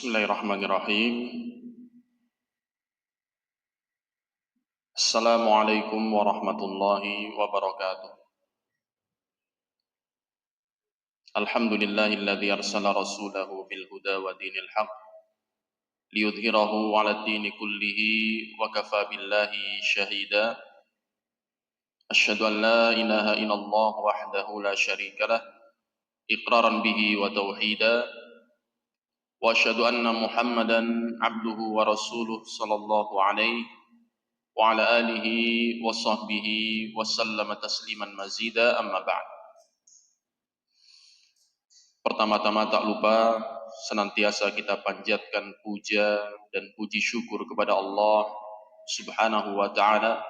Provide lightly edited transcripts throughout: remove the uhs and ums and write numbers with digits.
Bismillahirrahmanirrahim. Assalamualaikum warahmatullahi wabarakatuh. Alhamdulillahilladzi arsala rasulahu bil huda wa dinil haq liyudhhirahu 'alad dini kullihi wa kafa billahi shahida. Asyhadu an la ilaha illallah wahdahu la syarika lah iqraran bihi wa tauhida wa asyhadu anna Muhammadan 'abduhu wa rasuluh sallallahu alaihi wa ala alihi wa sahbihi wa sallama tasliman mazida amma ba'd. Pertama-tama tak lupa senantiasa kita panjatkan puja dan puji syukur kepada Allah Subhanahu wa taala.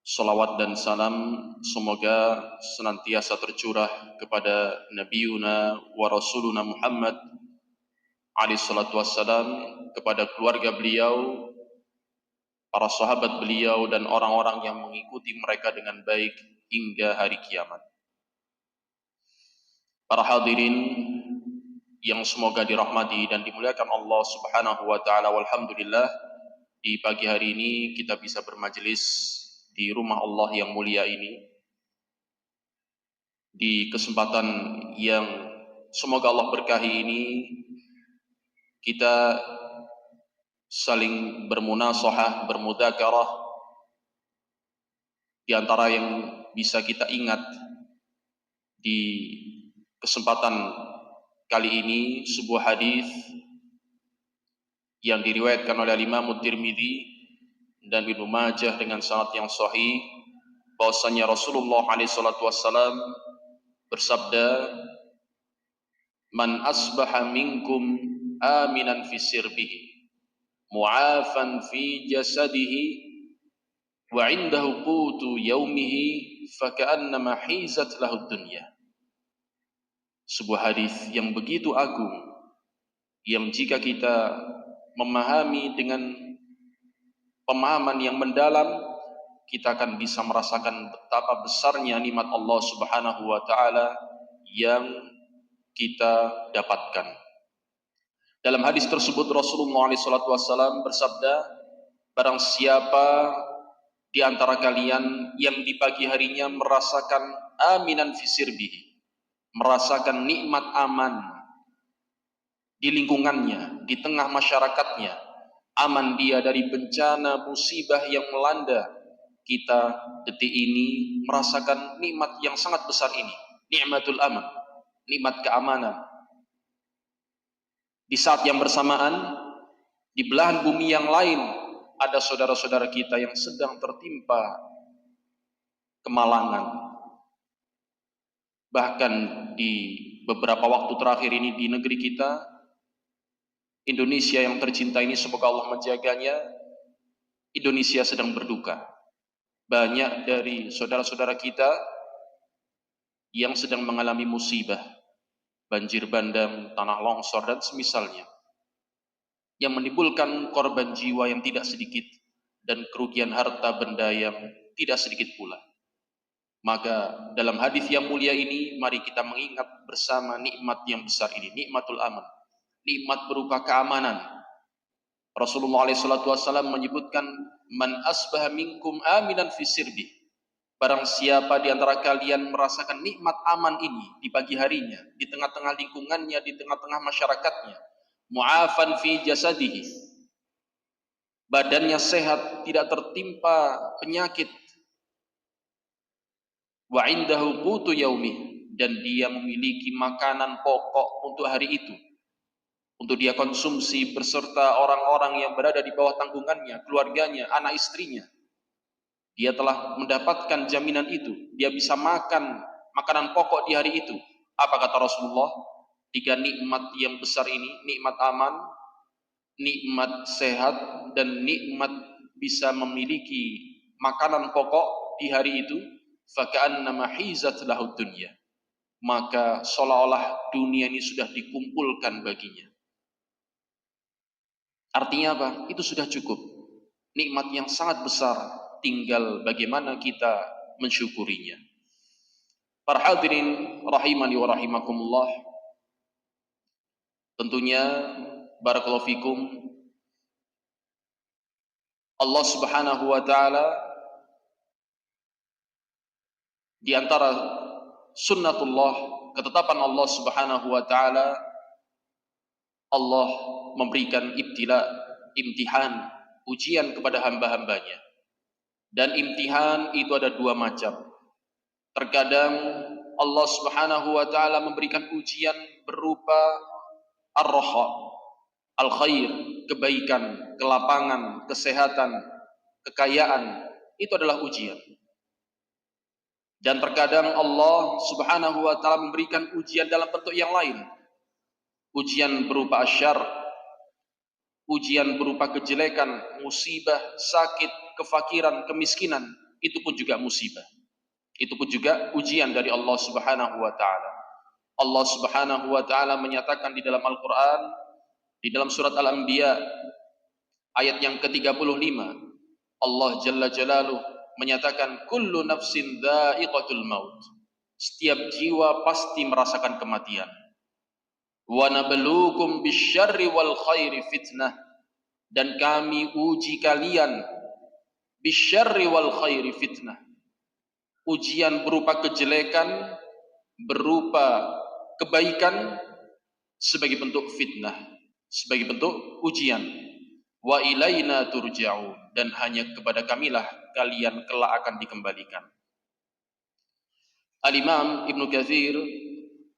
Salawat dan salam semoga senantiasa tercurah kepada Nabiuna wa Rasuluna Muhammad alaihi salatu wassalam, kepada keluarga beliau, para sahabat beliau dan orang-orang yang mengikuti mereka dengan baik hingga hari kiamat. Para hadirin yang semoga dirahmati dan dimuliakan Allah Subhanahu wa taala, walhamdulillah di pagi hari ini kita bisa bermajelis di rumah Allah yang mulia ini, di kesempatan yang semoga Allah berkahi ini kita saling bermunasahah, bermudzakarah. Di antara yang bisa kita ingat di kesempatan kali ini sebuah hadis yang diriwayatkan oleh Imam Tirmidzi dan Ibnu Majah dengan sanad yang sahih, bahwasanya Rasulullah alaihi salatu wassalam bersabda, "Man asbaha minkum aminan fi sirbihi, mu'afan fi jasadihi, wa 'indahu qutu yaumihi, faka'annama hizat lahu dunya." Sebuah hadis yang begitu agung, yang jika kita memahami dengan pemahaman yang mendalam, kita akan bisa merasakan betapa besarnya nikmat Allah Subhanahu wa taala yang kita dapatkan. Dalam hadis tersebut Rasulullah SAW bersabda, barang siapa di antara kalian yang di pagi harinya merasakan aminan fi sirbihi, merasakan nikmat aman di lingkungannya, di tengah masyarakatnya, aman dia dari bencana musibah yang melanda, kita detik ini merasakan nikmat yang sangat besar ini, nikmatul aman, nikmat keamanan. Di saat yang bersamaan, di belahan bumi yang lain ada saudara-saudara kita yang sedang tertimpa kemalangan. Bahkan di beberapa waktu terakhir ini di negeri kita, Indonesia yang tercinta ini, semoga Allah menjaganya, Indonesia sedang berduka. Banyak dari saudara-saudara kita yang sedang mengalami musibah, banjir bandang, tanah longsor dan semisalnya, yang menimbulkan korban jiwa yang tidak sedikit dan kerugian harta benda yang tidak sedikit pula. Maka dalam hadis yang mulia ini, mari kita mengingat bersama nikmat yang besar ini, nikmatul aman, nikmat berupa keamanan. Rasulullah SAW menyebutkan, man asbaha minkum aminan fi sirbi, barang siapa di antara kalian merasakan nikmat aman ini di pagi harinya, di tengah-tengah lingkungannya, di tengah-tengah masyarakatnya, mu'afan fi jasadihi, badannya sehat, tidak tertimpa penyakit, wa indahu qutu yaumih, dan dia memiliki makanan pokok untuk hari itu, untuk dia konsumsi beserta orang-orang yang berada di bawah tanggungannya, keluarganya, anak istrinya. Dia telah mendapatkan jaminan itu, dia bisa makan makanan pokok di hari itu. Apa kata Rasulullah? 3 nikmat yang besar ini, nikmat aman, nikmat sehat, dan nikmat bisa memiliki makanan pokok di hari itu, faka'annama hizat lahu dunya, maka seolah-olah dunia ini sudah dikumpulkan baginya. Artinya apa? Itu sudah cukup. Nikmat yang sangat besar, tinggal bagaimana kita mensyukurinya. Para hadirin rahimani wa rahimakumullah, tentunya barakallahu fikum, Allah Subhanahu wa taala di antara sunnatullah, ketetapan Allah Subhanahu wa taala, Allah memberikan ibtila, imtihan, ujian kepada hamba-hambanya. Dan imtihan itu ada dua macam. Terkadang Allah Subhanahu wa taala memberikan ujian berupa ar-raha, al-khair, kebaikan, kelapangan, kesehatan, kekayaan. Itu adalah ujian. Dan terkadang Allah Subhanahu wa taala memberikan ujian dalam bentuk yang lain. Ujian berupa asyar, ujian berupa kejelekan, musibah, sakit, kefakiran, kemiskinan, itu pun juga musibah. Itu pun juga ujian dari Allah Subhanahu wa taala. Allah Subhanahu wa taala menyatakan di dalam Al-Qur'an, di dalam surat Al-Anbiya ayat yang ke-35, Allah Jalla Jalaluh menyatakan kullu nafsin dha'iqatul maut. Setiap jiwa pasti merasakan kematian. Wa nabluukum bisyarri wal khairi fitnah, dan kami uji kalian bisyarri wal khairi fitnah. Ujian berupa kejelekan, berupa kebaikan sebagai bentuk fitnah, sebagai bentuk ujian. Wa ilaina turja'un, dan hanya kepada kamilah kalian kelak akan dikembalikan. Al-Imam Ibnu Katsir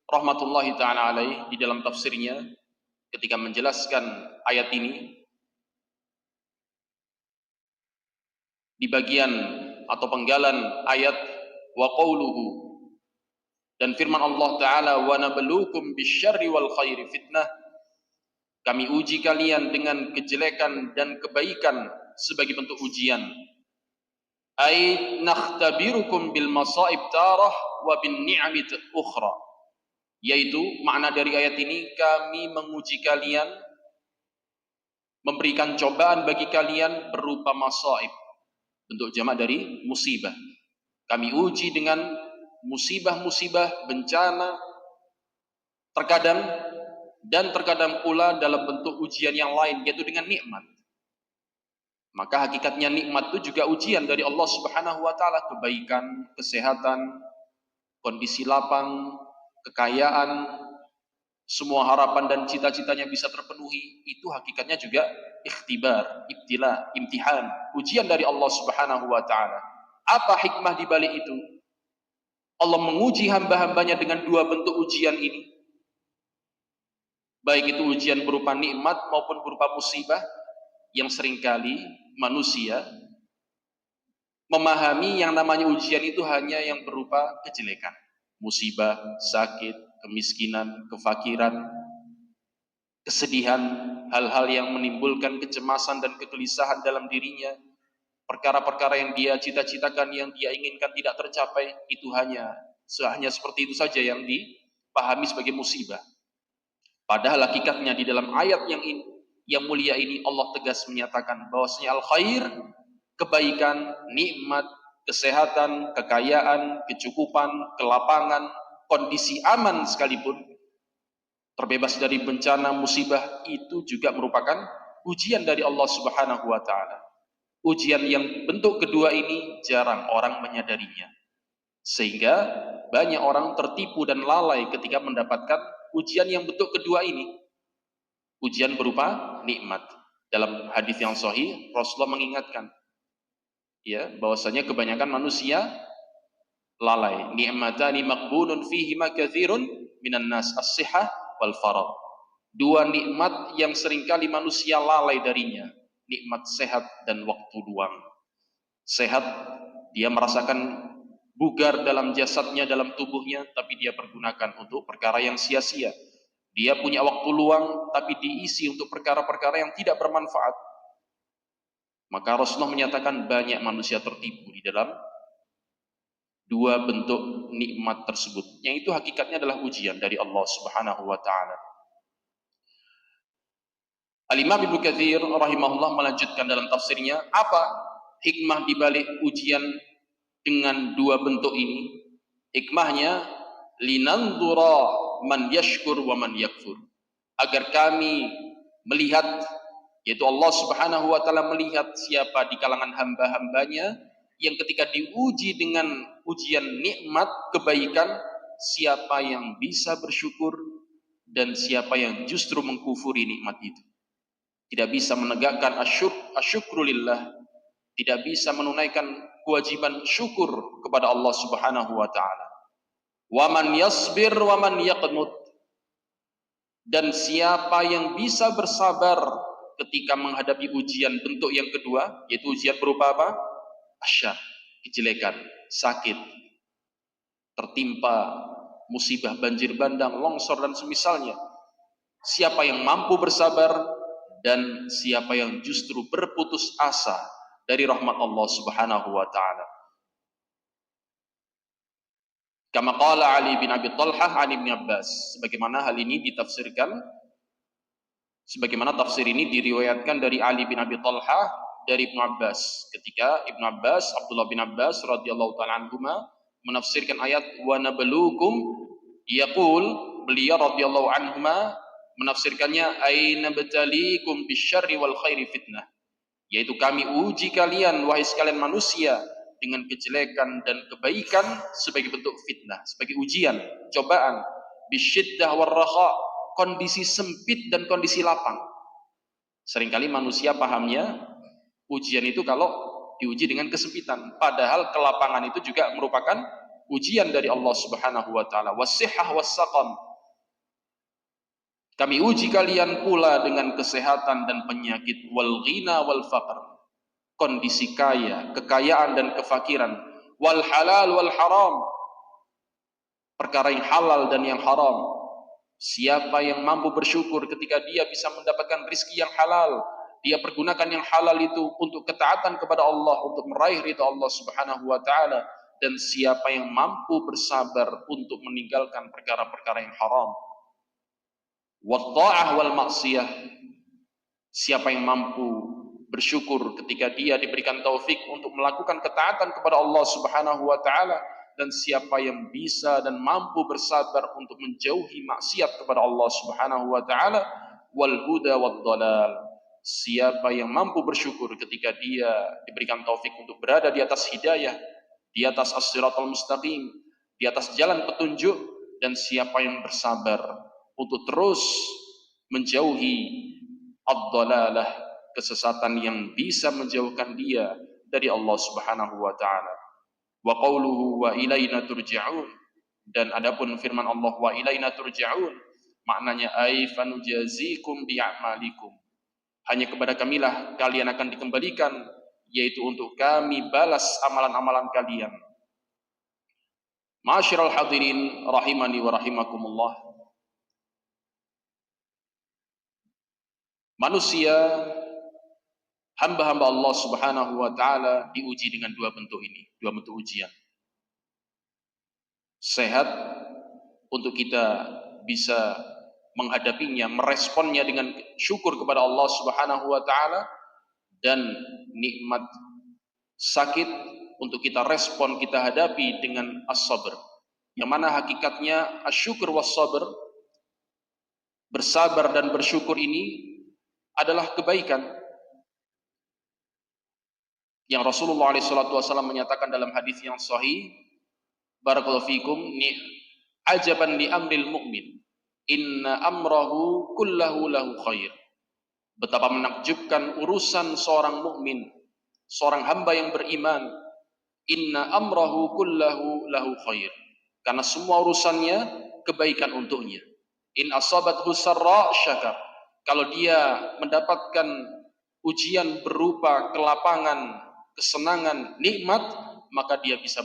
rahmatullahi ta'ala alaih di dalam tafsirnya ketika menjelaskan ayat ini di bagian atau penggalan ayat wa qauluhu, dan firman Allah Ta'ala wa nabluukum bisyarri wal khairi fitnah, kami uji kalian dengan kejelekan dan kebaikan sebagai bentuk ujian. Ai nakhtabirukum bil masaib tarah wa bin ni'ami ukhra, yaitu makna dari ayat ini, kami menguji kalian, memberikan cobaan bagi kalian berupa masaib, bentuk jamak dari musibah. Kami uji dengan musibah-musibah, bencana, terkadang dan terkadang pula dalam bentuk ujian yang lain, yaitu dengan nikmat. Maka hakikatnya nikmat itu juga ujian dari Allah Subhanahu wa taala, kebaikan, kesehatan, kondisi lapang, kekayaan, semua harapan dan cita-citanya bisa terpenuhi, itu hakikatnya juga ikhtibar, ibtila, imtihan, ujian dari Allah Subhanahu wa taala. Apa hikmah di balik itu? Allah menguji hamba-hambanya dengan dua bentuk ujian ini. Baik itu ujian berupa nikmat maupun berupa musibah, yang seringkali manusia memahami yang namanya ujian itu hanya yang berupa kejelekan, musibah, sakit, kemiskinan, kefakiran, kesedihan, hal-hal yang menimbulkan kecemasan dan kegelisahan dalam dirinya, perkara-perkara yang dia cita-citakan, yang dia inginkan tidak tercapai, itu hanya seperti itu saja yang dipahami sebagai musibah. Padahal hakikatnya di dalam ayat yang mulia ini Allah tegas menyatakan bahwasanya al-khair, kebaikan, nikmat, kesehatan, kekayaan, kecukupan, kelapangan, kondisi aman sekalipun, terbebas dari bencana, musibah, itu juga merupakan ujian dari Allah Subhanahu wa taala. Ujian yang bentuk kedua ini jarang orang menyadarinya, sehingga banyak orang tertipu dan lalai ketika mendapatkan ujian yang bentuk kedua ini, ujian berupa nikmat. Dalam hadis yang sahih Rasulullah mengingatkan, ya, bahwasanya kebanyakan manusia lalai. Ni'matani maqbunun fihi ma katsirun minan nas, as-sihah wal faragh. Dua nikmat yang seringkali manusia lalai darinya, nikmat sehat dan waktu luang. Sehat, dia merasakan bugar dalam jasadnya, dalam tubuhnya, tapi dia pergunakan untuk perkara yang sia-sia. Dia punya waktu luang, tapi diisi untuk perkara-perkara yang tidak bermanfaat. Maka Rasulullah menyatakan banyak manusia tertipu di dalam dua bentuk nikmat tersebut, yang itu hakikatnya adalah ujian dari Allah Subhanahu wa taala. Al-Imam Ibnu Katsir rahimahullah melanjutkan dalam tafsirnya, apa hikmah di balik ujian dengan dua bentuk ini? Hikmahnya linanzura man yashkur wa man yakfur, agar kami melihat, yaitu Allah Subhanahu wa taala melihat siapa di kalangan hamba-hambanya yang ketika diuji dengan ujian nikmat kebaikan, siapa yang bisa bersyukur dan siapa yang justru mengkufuri nikmat itu. Tidak bisa menegakkan asyukru lillah, tidak bisa menunaikan kewajiban syukur kepada Allah Subhanahu wa taala. Wa man yasbir wa man yaqnut, dan siapa yang bisa bersabar ketika menghadapi ujian bentuk yang kedua, yaitu ujian berupa apa? Asyar, kejelekan, sakit, tertimpa musibah banjir bandang, longsor dan semisalnya. Siapa yang mampu bersabar dan siapa yang justru berputus asa dari rahmat Allah Subhanahu wa taala. Kama qala Ali bin Abi Thalhah an Ibnu Abbas, sebagaimana hal ini ditafsirkan, sebagaimana tafsir ini diriwayatkan dari Ali bin Abi Thalhah dari Ibnu Abbas, ketika Ibnu Abbas, Abdullah bin Abbas radhiyallahu taala anhuma menafsirkan ayat wa nabluukum, yaqul, beliau radhiyallahu anhuma menafsirkannya aina batalikum bisyarri wal khairi fitnah, yaitu kami uji kalian wahai sekalian manusia dengan kejelekan dan kebaikan sebagai bentuk fitnah, sebagai ujian, cobaan, bisyiddah warraha, kondisi sempit dan kondisi lapang. Seringkali manusia pahamnya ujian itu kalau diuji dengan kesempitan, padahal kelapangan itu juga merupakan ujian dari Allah Subhanahu wa taala. Wasihhah wassaqam, kami uji kalian pula dengan kesehatan dan penyakit, wal ghina wal faqr, kondisi kaya, kekayaan dan kefakiran, wal halal wal haram, perkara yang halal dan yang haram. Siapa yang mampu bersyukur ketika dia bisa mendapatkan rizki yang halal, dia pergunakan yang halal itu untuk ketaatan kepada Allah, untuk meraih ridha Allah Subhanahu wa taala. Dan siapa yang mampu bersabar untuk meninggalkan perkara-perkara yang haram, wa ta'ah wal maksiyah, siapa yang mampu bersyukur ketika dia diberikan taufik untuk melakukan ketaatan kepada Allah Subhanahu wa taala, dan siapa yang bisa dan mampu bersabar untuk menjauhi maksiat kepada Allah Subhanahu wa taala, wal huda wad dhalal, siapa yang mampu bersyukur ketika dia diberikan taufik untuk berada di atas hidayah, di atas as-siratal mustaqim, di atas jalan petunjuk, dan siapa yang bersabar untuk terus menjauhi ad-dhalalah, kesesatan yang bisa menjauhkan dia dari Allah Subhanahu wa taala. Wa qauluhu wa ilaina turja'un, dan adapun firman Allah wa ilaina turja'un, maknanya ay fanujazikum bi'amalikum, hanya kepada kamilah kalian akan dikembalikan, yaitu untuk kami balas amalan-amalan kalian. Ma'asyiral hadirin rahimani wa rahimakumullah, manusia, hamba-hamba Allah Subhanahu wa taala diuji dengan dua bentuk ini, dua bentuk ujian. Sehat untuk kita bisa menghadapinya, meresponnya dengan syukur kepada Allah Subhanahu wa taala, dan nikmat sakit untuk kita respon, kita hadapi dengan as-sabr, yang mana hakikatnya asyukur was-sabr, bersabar dan bersyukur ini adalah kebaikan yang Rasulullah SAW menyatakan dalam hadis yang sahih, barakallahu fikum, ajaban li amril mu'min, inna amrahu kullahu lahu khair. Betapa menakjubkan urusan seorang mukmin, seorang hamba yang beriman. Inna amrahu kullahu lahu khair, karena semua urusannya kebaikan untuknya. In asabathu sarra syakar, kalau dia mendapatkan ujian berupa kelapangan, kesenangan, nikmat, maka dia bisa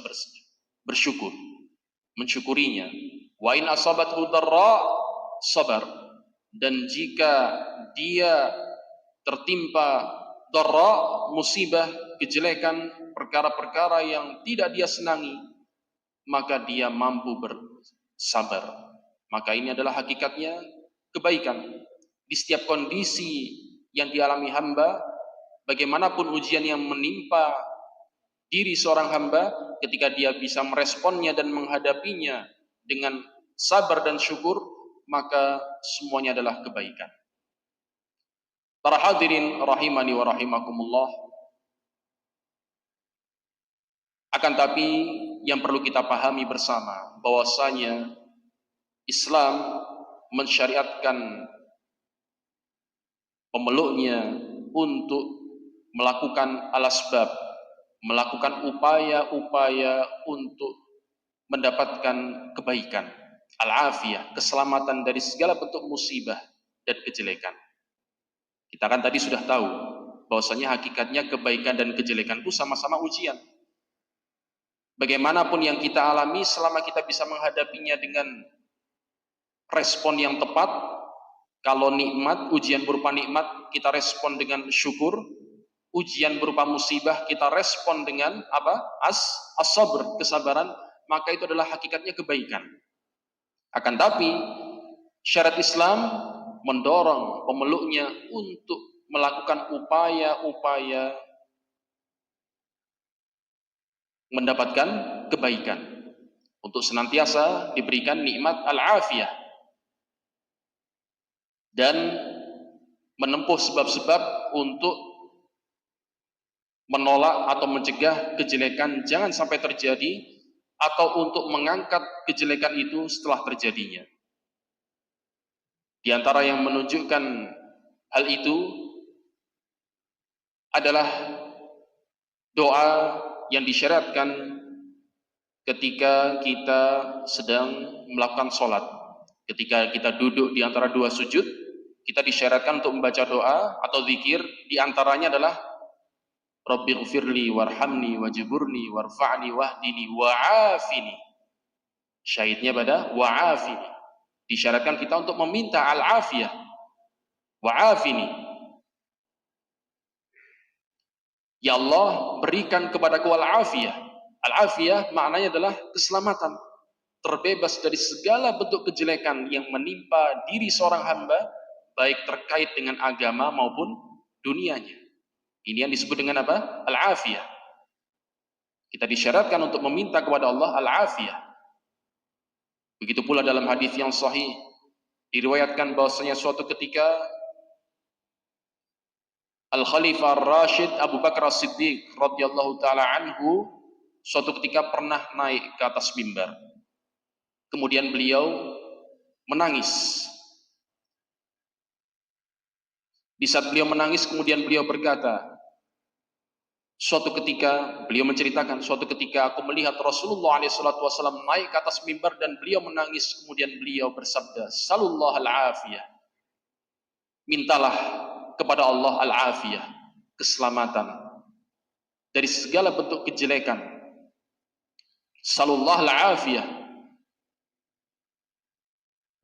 bersyukur, mensyukurinya. Wa in asabathu darra sabar, dan jika dia tertimpa darra, musibah, kejelekan, perkara-perkara yang tidak dia senangi, maka dia mampu bersabar. Maka ini adalah hakikatnya kebaikan. Di setiap kondisi yang dialami hamba, bagaimanapun ujian yang menimpa diri seorang hamba, ketika dia bisa meresponnya dan menghadapinya dengan sabar dan syukur, maka semuanya adalah kebaikan. Para hadirin rahimani wa rahimakumullah, akan tapi yang perlu kita pahami bersama bahwasanya Islam mensyariatkan pemeluknya untuk melakukan al-asbab, melakukan upaya-upaya untuk mendapatkan kebaikan, al-afiyah, keselamatan dari segala bentuk musibah dan kejelekan. Kita kan tadi sudah tahu bahwasanya hakikatnya kebaikan dan kejelekan itu sama-sama ujian. Bagaimanapun yang kita alami, selama kita bisa menghadapinya dengan respon yang tepat, kalau nikmat, ujian berupa nikmat, kita respon dengan syukur. Ujian berupa musibah, kita respon dengan apa? As-sabr, kesabaran, maka itu adalah hakikatnya kebaikan. Akan tapi, syariat Islam mendorong pemeluknya untuk melakukan upaya-upaya mendapatkan kebaikan, untuk senantiasa diberikan nikmat al-afiyah dan menempuh sebab-sebab untuk menolak atau mencegah kejelekan jangan sampai terjadi, atau untuk mengangkat kejelekan itu setelah terjadinya. Di antara yang menunjukkan hal itu adalah doa yang disyariatkan ketika kita sedang melakukan sholat. Ketika kita duduk di antara dua sujud, kita disyariatkan untuk membaca doa atau zikir. Di antaranya adalah Rabbighfirli warhamni wajburni warfa'ni wahdini wa'afini. Syahidnya pada wa'afini. Disyaratkan kita untuk meminta al-afiyah. Wa'afini. Ya Allah, berikan kepadaku al-afiyah. Al-afiyah maknanya adalah keselamatan, terbebas dari segala bentuk kejelekan yang menimpa diri seorang hamba, baik terkait dengan agama maupun dunianya. Ini yang disebut dengan apa? Al-afiyah. Kita disyaratkan untuk meminta kepada Allah al-afiyah. Begitu pula dalam hadis yang sahih diriwayatkan bahwasanya suatu ketika Al-Khalifah Ar-Rashid Abu Bakar As-Siddiq radhiyallahu taala anhu suatu ketika pernah naik ke atas mimbar. Kemudian beliau menangis. Di saat beliau menangis, kemudian beliau berkata, suatu ketika beliau menceritakan, suatu ketika aku melihat Rasulullah SAW naik ke atas mimbar dan beliau menangis. Kemudian beliau bersabda, Salullah al-afiyah. Mintalah kepada Allah al-afiyah, keselamatan dari segala bentuk kejelekan. Salullah al-afiyah.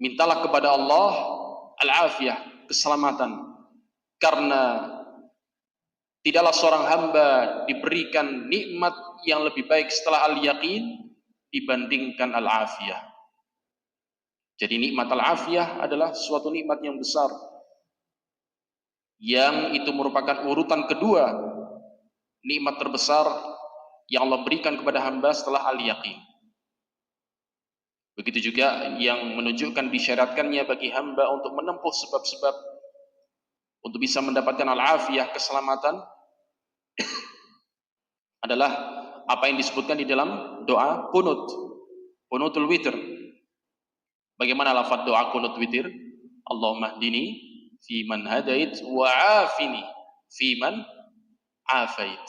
Mintalah kepada Allah al-afiyah, keselamatan. Karena tidaklah seorang hamba diberikan nikmat yang lebih baik setelah al-yaqin dibandingkan al-afiyah. Jadi nikmat al-afiyah adalah suatu nikmat yang besar, yang itu merupakan urutan kedua nikmat terbesar yang Allah berikan kepada hamba setelah al-yaqin. Begitu juga yang menunjukkan disyaratkannya bagi hamba untuk menempuh sebab-sebab untuk bisa mendapatkan al-afiyah, keselamatan, adalah apa yang disebutkan di dalam doa qunut, qunutul witir. Bagaimana lafaz doa qunut witir? Allahumma hdini fi man hadait wa afini fi man afait.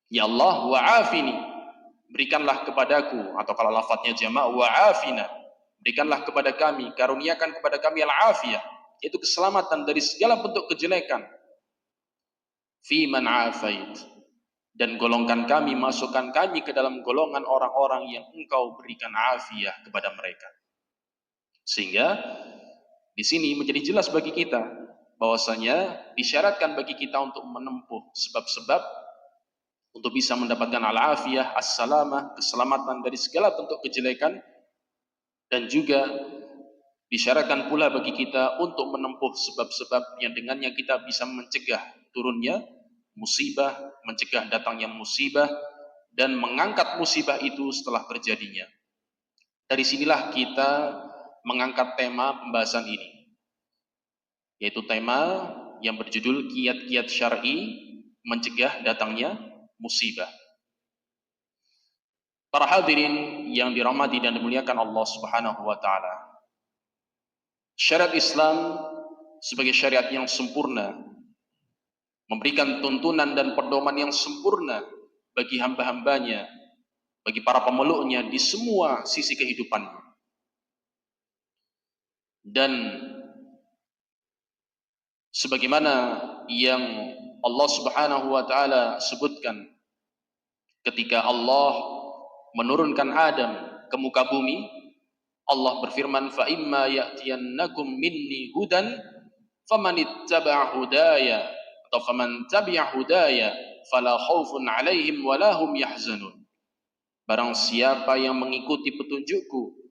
Ya Allah, wa afini, berikanlah kepadaku, atau kalau lafaznya jamak wa afina, berikanlah kepada kami, karuniakan kepada kami al-afiyah, yaitu keselamatan dari segala bentuk kejelekan. Fi man afait, dan golongkan kami, masukkan kami ke dalam golongan orang-orang yang engkau berikan afiyah kepada mereka. Sehingga di sini menjadi jelas bagi kita bahwasanya disyaratkan bagi kita untuk menempuh sebab-sebab untuk bisa mendapatkan al-afiyah, as-salamah, keselamatan dari segala bentuk kejelekan. Dan juga disyaratkan pula bagi kita untuk menempuh sebab-sebab yang dengannya kita bisa mencegah turunnya musibah, mencegah datangnya musibah, dan mengangkat musibah itu setelah terjadinya. Dari sinilah kita mengangkat tema pembahasan ini, yaitu tema yang berjudul Kiat-Kiat Syar'i Mencegah Datangnya Musibah. Para hadirin yang dirahmati dan dimuliakan Allah Subhanahu wa taala. Syariat Islam sebagai syariat yang sempurna, memberikan tuntunan dan pedoman yang sempurna bagi hamba-hambanya, bagi para pemeluknya di semua sisi kehidupannya. Dan sebagaimana yang Allah Subhanahu wa taala sebutkan ketika Allah menurunkan Adam ke muka bumi, Allah berfirman, fa imma ya'tiyannakum minni hudan famanittaba'a hudaya atau faman tabi'a hudaya fala khaufun 'alaihim wala hum yahzanun. Barang siapa yang mengikuti petunjukku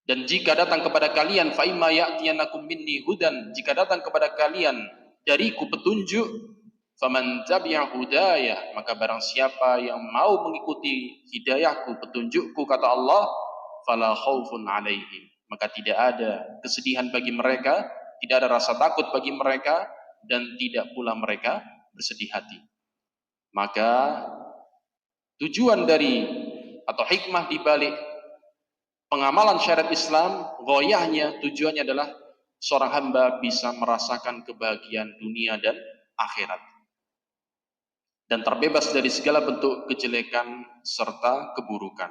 dan jika datang kepada kalian fa imma ya'tiyannakum minni hudan, jika datang kepada kalian dariku petunjuk, faman tabi'a hudaya, maka barang siapa yang mau mengikuti hidayahku, petunjukku, kata Allah, fala khaufun 'alaihim, maka tidak ada kesedihan bagi mereka, tidak ada rasa takut bagi mereka, dan tidak pula mereka bersedih hati. Maka tujuan dari atau hikmah di balik pengamalan syariat Islam, ghoyahnya, tujuannya adalah seorang hamba bisa merasakan kebahagiaan dunia dan akhirat, dan terbebas dari segala bentuk kejelekan serta keburukan.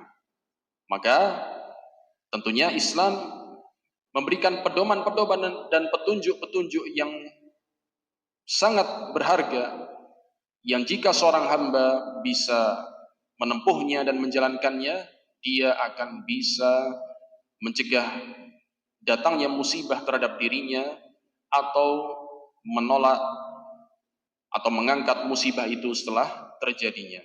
Maka tentunya Islam memberikan pedoman-pedoman dan petunjuk-petunjuk yang sangat berharga, yang jika seorang hamba bisa menempuhnya dan menjalankannya, dia akan bisa mencegah datangnya musibah terhadap dirinya atau menolak atau mengangkat musibah itu setelah terjadinya.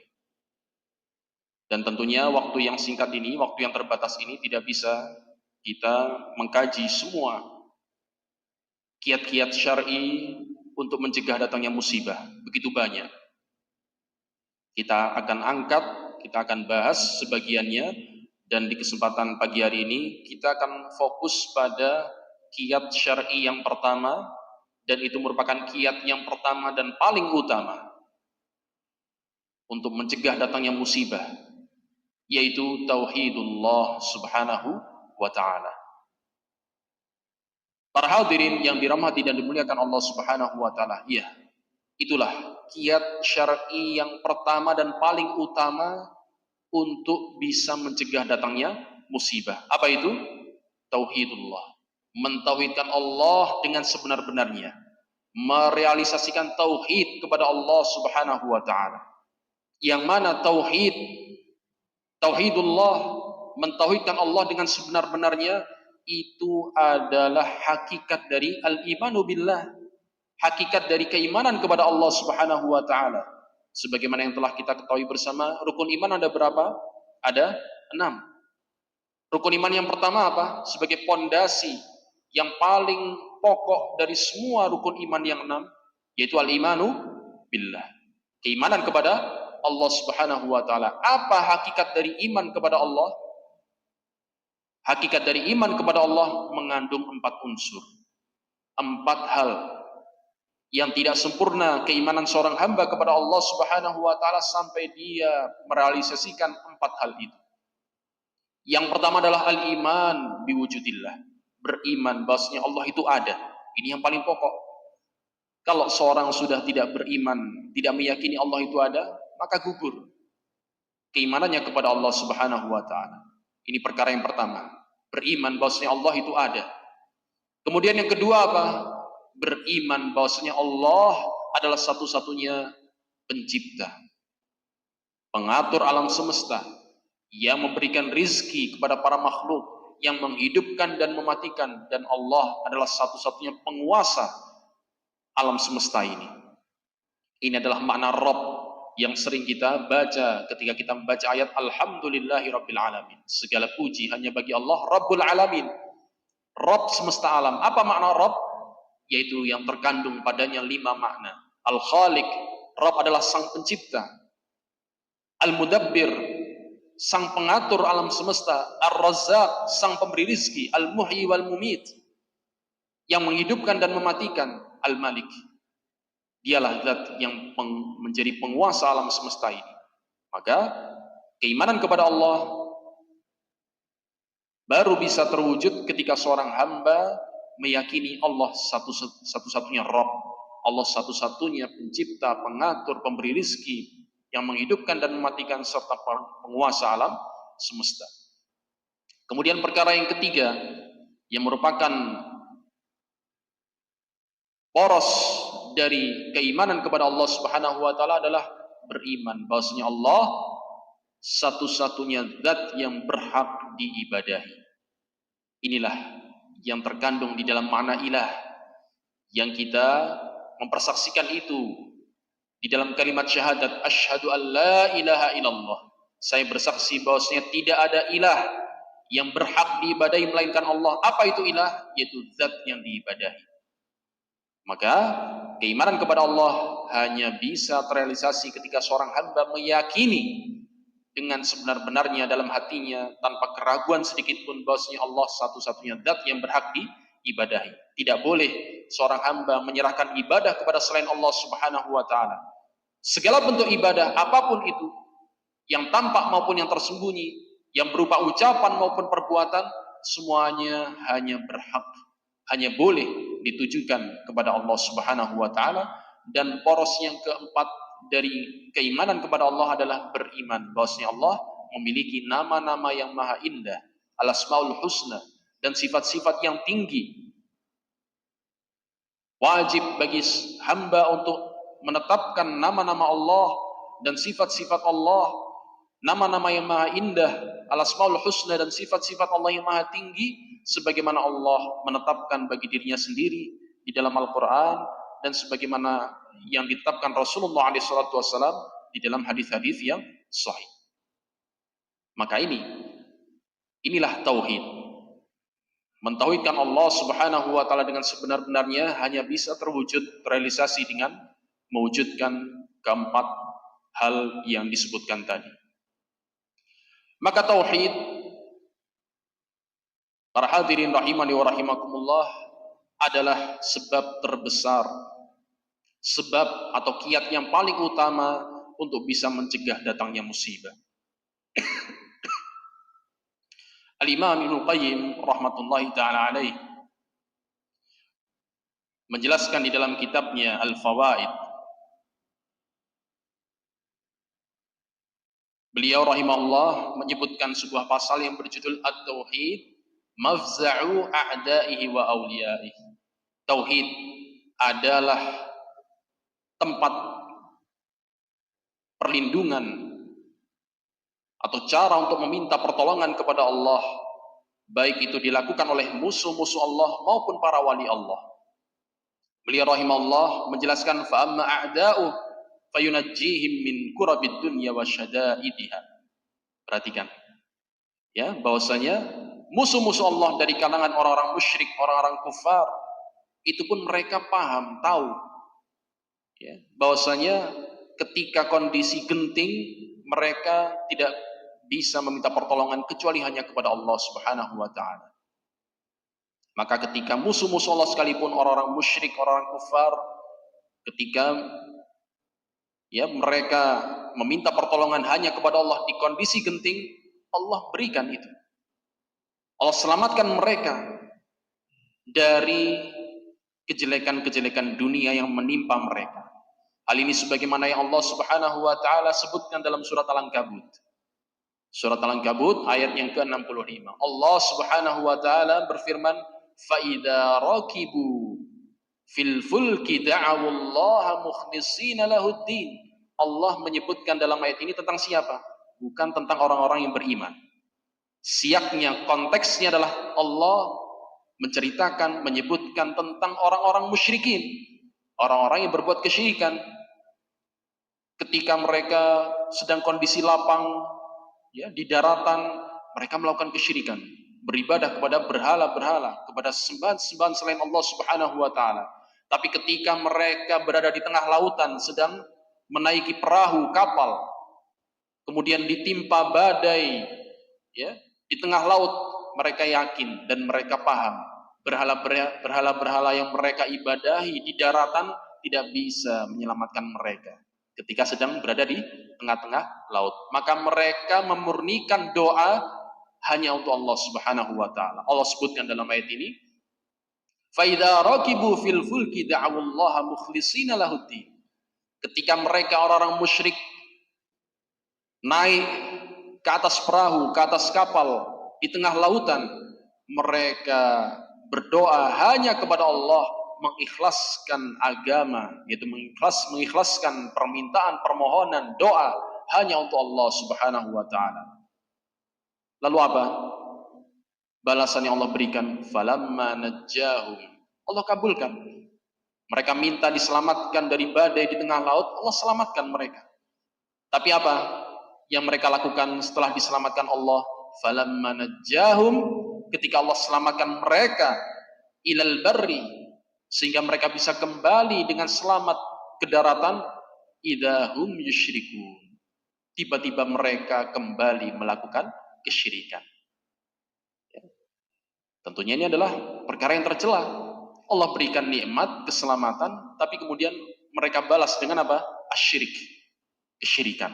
Dan tentunya waktu yang singkat ini, waktu yang terbatas ini, tidak bisa kita mengkaji semua kiat-kiat syar'i untuk mencegah datangnya musibah. Begitu banyak. Kita akan angkat, kita akan bahas sebagiannya, dan di kesempatan pagi hari ini kita akan fokus pada kiat syar'i yang pertama, dan itu merupakan kiat yang pertama dan paling utama untuk mencegah datangnya musibah, yaitu tauhidullah subhanahu wa ta'ala. Para hadirin yang dirahmati dan dimuliakan Allah subhanahu wa ta'ala, ya, itulah kiat syar'i yang pertama dan paling utama untuk bisa mencegah datangnya musibah. Apa itu? Tauhidullah. Mentauhidkan Allah dengan sebenar-benarnya, merealisasikan tauhid kepada Allah subhanahu wa ta'ala, yang mana tauhidullah, mentauhidkan Allah dengan sebenar-benarnya, itu adalah hakikat dari al-imanu billah, hakikat dari keimanan kepada Allah subhanahu wa ta'ala. Sebagaimana yang telah kita ketahui bersama, rukun iman ada berapa? Ada 6. Rukun iman yang pertama apa? Sebagai pondasi yang paling pokok dari semua rukun iman yang 6, yaitu al-imanu billah, keimanan kepada Allah subhanahu wa ta'ala. Apa hakikat dari iman kepada Allah? Hakikat dari iman kepada Allah mengandung 4 unsur, 4 hal yang tidak sempurna keimanan seorang hamba kepada Allah subhanahu wa ta'ala sampai dia merealisasikan 4 hal itu. Yang pertama adalah al-iman biwujudillah, beriman bahwasanya Allah itu ada. Ini yang paling pokok. Kalau seorang sudah tidak beriman, tidak meyakini Allah itu ada, maka gugur keimanannya kepada Allah subhanahu wa ta'ala. Ini perkara yang pertama, beriman bahwasanya Allah itu ada. Kemudian yang kedua apa? Beriman bahwasanya Allah adalah satu-satunya pencipta, pengatur alam semesta, yang memberikan rizki kepada para makhluk, yang menghidupkan dan mematikan, dan Allah adalah satu-satunya penguasa alam semesta ini. Ini adalah makna Rabb yang sering kita baca ketika kita membaca ayat Alhamdulillahi Rabbil Alamin. Segala puji hanya bagi Allah Rabbul Alamin, Rabb semesta alam. Apa makna Rabb? Yaitu yang terkandung padanya 5 makna. Al-Khaliq, Rabb adalah sang pencipta. Al-Mudabbir, sang pengatur alam semesta. Ar-Razzaq, sang pemberi rizki. Al-Muhyi wal Mumit, yang menghidupkan dan mematikan, Al-Malik. Dialah zat yang menjadi penguasa alam semesta ini. Maka keimanan kepada Allah baru bisa terwujud ketika seorang hamba meyakini Allah satu-satunya Rabb, Allah satu-satunya pencipta, pengatur, pemberi rizki, yang menghidupkan dan mematikan serta penguasa alam semesta. Kemudian perkara yang ketiga yang merupakan poros dari keimanan kepada Allah Subhanahu wa taala adalah beriman bahwasanya Allah satu-satunya zat yang berhak diibadahi. Inilah yang terkandung di dalam makna ilah yang kita mempersaksikan itu di dalam kalimat syahadat, asyhadu an la ilaha illallah. Saya bersaksi bahwasanya tidak ada ilah yang berhak diibadahi melainkan Allah. Apa itu ilah? Yaitu zat yang diibadahi. Maka keimanan kepada Allah hanya bisa terrealisasi ketika seorang hamba meyakini dengan sebenar-benarnya dalam hatinya tanpa keraguan sedikit pun bahwasanya Allah satu-satunya zat yang berhak diibadahi. Tidak boleh seorang hamba menyerahkan ibadah kepada selain Allah Subhanahu wa taala. Segala bentuk ibadah apapun itu, yang tampak maupun yang tersembunyi, yang berupa ucapan maupun perbuatan, semuanya hanya berhak, hanya boleh ditujukan kepada Allah Subhanahu wa taala. Dan poros yang keempat dari keimanan kepada Allah adalah beriman bahwasanya Allah memiliki nama-nama yang maha indah, al-asmaul husna, dan sifat-sifat yang tinggi. Wajib bagi hamba untuk menetapkan nama-nama Allah dan sifat-sifat Allah, nama-nama yang maha indah, al-asmaul husna, dan sifat-sifat Allah yang maha tinggi, sebagaimana Allah menetapkan bagi dirinya sendiri di dalam Al-Quran, dan sebagaimana yang ditetapkan Rasulullah SAW di dalam hadis-hadis yang sahih. Maka inilah tauhid. Mentauhidkan Allah Subhanahu wa taala dengan sebenar-benarnya hanya bisa terwujud, terrealisasi dengan mewujudkan keempat hal yang disebutkan tadi. Maka tauhid, para hadirin rahimani wa rahimakumullah, adalah sebab terbesar, sebab atau kiat yang paling utama untuk bisa mencegah datangnya musibah. Al-Imam Ibnu Qayyim rahmatullahi ta'ala alaih menjelaskan di dalam kitabnya Al-Fawaid, beliau rahimahullah menyebutkan sebuah pasal yang berjudul At-Tauhid Mafza'u a'da'ihi wa awliya'ihi. Tauhid adalah tempat perlindungan atau cara untuk meminta pertolongan kepada Allah, baik itu dilakukan oleh musuh-musuh Allah maupun para wali Allah. Beliau rahimahullah menjelaskan fa amma a'da'u fayunajjihim min kurabid dunya wa syada'idiha. Perhatikan ya, bahwasanya musuh-musuh Allah dari kalangan orang-orang musyrik, orang-orang kufar, itu pun mereka paham, tahu ya, bahwasanya ketika kondisi genting mereka tidak bisa meminta pertolongan kecuali hanya kepada Allah Subhanahu wa taala. Maka ketika musuh-musuh Allah sekalipun, orang-orang musyrik, orang-orang kufar, ketika ya mereka meminta pertolongan hanya kepada Allah di kondisi genting, Allah berikan itu. Allah selamatkan mereka dari kejelekan-kejelekan dunia yang menimpa mereka. Hal ini sebagaimana yang Allah Subhanahu wa taala sebutkan dalam surat Al-Ankabut. Surat Al-Ankabut ayat yang ke-65. Allah Subhanahu wa taala berfirman, "Fa idza rakibu fil fulki da'awu Allah mukhlishina lahuddin." Allah menyebutkan dalam ayat ini tentang siapa? Bukan tentang orang-orang yang beriman. Siaknya, konteksnya adalah Allah menceritakan, menyebutkan tentang orang-orang musyrikin, orang-orang yang berbuat kesyirikan. Ketika mereka sedang kondisi lapang ya di daratan, mereka melakukan kesyirikan, beribadah kepada berhala-berhala, kepada sembahan-sembahan selain Allah Subhanahu wa taala. Tapi ketika mereka berada di tengah lautan, sedang menaiki perahu, kapal, kemudian ditimpa badai ya di tengah laut, mereka yakin dan mereka paham berhala-berhala yang mereka ibadahi di daratan tidak bisa menyelamatkan mereka ketika sedang berada di tengah-tengah laut. Maka mereka memurnikan doa hanya untuk Allah Subhanahu wa taala. Allah sebutkan dalam ayat ini, "Fa idza raqibu fil fulki da'awallaha mukhlishina lahuddin." Ketika mereka orang-orang musyrik naik ke atas perahu, ke atas kapal di tengah lautan, mereka berdoa hanya kepada Allah, mengikhlaskan agama, yaitu mengikhlaskan permintaan, permohonan, doa hanya untuk Allah Subhanahu wa taala. Lalu apa? Balasan yang Allah berikan, falamma najjahum. Allah kabulkan. Mereka minta diselamatkan dari badai di tengah laut, Allah selamatkan mereka. Tapi apa yang mereka lakukan setelah diselamatkan Allah? Falamma najjahum, ketika Allah selamatkan mereka ilal barri, sehingga mereka bisa kembali dengan selamat ke daratan, idahum yusyrikun, tiba-tiba mereka kembali melakukan kesyirikan. Tentunya ini adalah perkara yang tercela. Allah berikan nikmat, keselamatan, tapi kemudian mereka balas dengan apa? Asyirik, kesyirikan.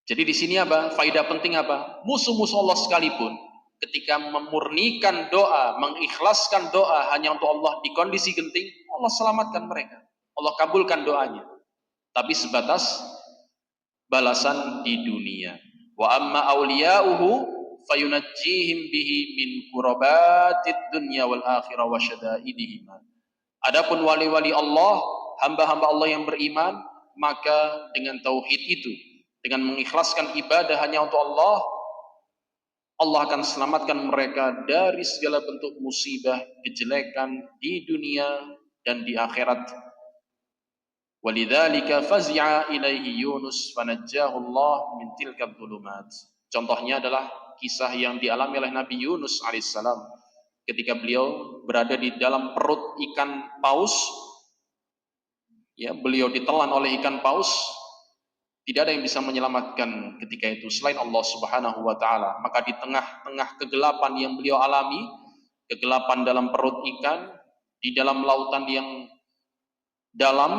Jadi di sini apa? Faidah penting apa? Musuh-musuh Allah sekalipun ketika memurnikan doa, mengikhlaskan doa hanya untuk Allah di kondisi genting, Allah selamatkan mereka. Allah kabulkan doanya. Tapi sebatas balasan di dunia. Wa amma awliya'uhu fayunajjihim bihi min kurabatid dunya wal akhirah wa syada'idihim. Adapun wali-wali Allah, hamba-hamba Allah yang beriman, maka dengan tauhid itu, dengan mengikhlaskan ibadah hanya untuk Allah, Allah akan selamatkan mereka dari segala bentuk musibah, kejelekan di dunia dan di akhirat. Walidzalika fazi'a ilaihi Yunus fanajjahu Allah min tilkal dhulumat. Contohnya adalah kisah yang dialami oleh Nabi Yunus alaihissalam ketika beliau berada di dalam perut ikan paus. Ya, beliau ditelan oleh ikan paus. Tidak ada yang bisa menyelamatkan ketika itu selain Allah Subhanahu wa taala. Maka di tengah-tengah kegelapan yang beliau alami, kegelapan dalam perut ikan, di dalam lautan yang dalam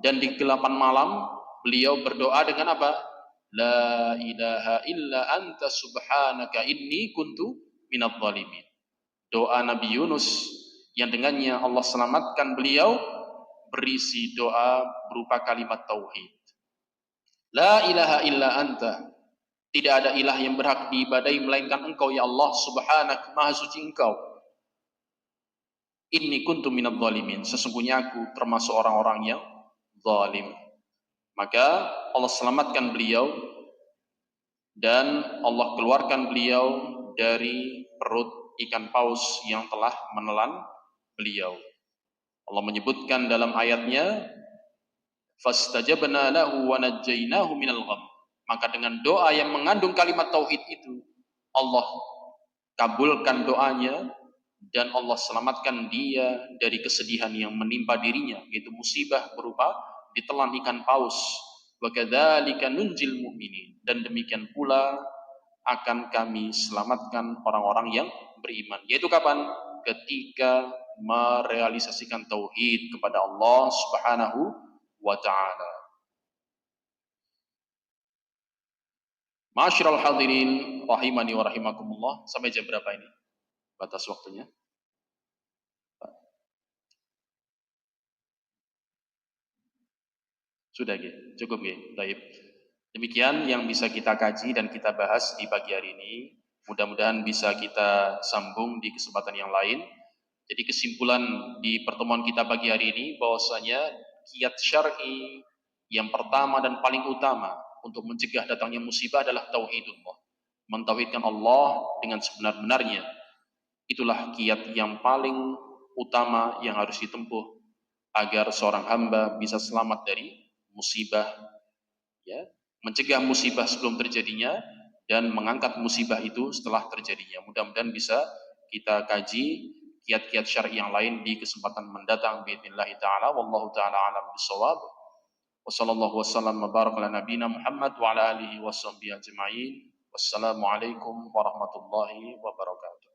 dan di kegelapan malam, beliau berdoa dengan apa? La ilaha illa anta subhanaka inni kuntu minadh dhalimin. Doa Nabi Yunus yang dengannya Allah selamatkan beliau berisi doa berupa kalimat tauhid. La ilaha illa anta, tidak ada ilah yang berhak diibadahi melainkan Engkau ya Allah, subhanak, maha suci Engkau. Inni kuntu minadh dhalimin, sesungguhnya aku termasuk orang-orang yang zalim. Maka Allah selamatkan beliau dan Allah keluarkan beliau dari perut ikan paus yang telah menelan beliau. Allah menyebutkan dalam ayatnya, fastajabna lahu wa najjaynahu minal gham. Maka dengan doa yang mengandung kalimat tauhid itu, Allah kabulkan doanya dan Allah selamatkan dia dari kesedihan yang menimpa dirinya, yaitu musibah berupa ditelan ikan paus. Wa kadzalika nunjil mu'minin, dan demikian pula akan kami selamatkan orang-orang yang beriman. Yaitu kapan? Ketika merealisasikan tauhid kepada Allah Subhanahu wa taala. Ma'asyiral hadirin rahimani wa rahimakumullah, sampai jam berapa ini? Batas waktunya. Sudah cukup baik. Demikian yang bisa kita kaji dan kita bahas di pagi hari ini. Mudah-mudahan bisa kita sambung di kesempatan yang lain. Jadi kesimpulan di pertemuan kita pagi hari ini bahwasanya kiat syar'i yang pertama dan paling utama untuk mencegah datangnya musibah adalah tauhidullah. Mentauhidkan Allah dengan sebenar-benarnya. Itulah kiat yang paling utama yang harus ditempuh agar seorang hamba bisa selamat dari musibah, ya, mencegah musibah sebelum terjadinya dan mengangkat musibah itu setelah terjadinya. Mudah-mudahan bisa kita kaji kiat-kiat syar'i yang lain di kesempatan mendatang biidznillah taala. Wallahu taala alam bisawab. Wassallallahu wasallam wa baraka ala nabiyina Muhammad wa ala alihi washabbihi ajma'in. Wassalamualaikum warahmatullahi wabarakatuh.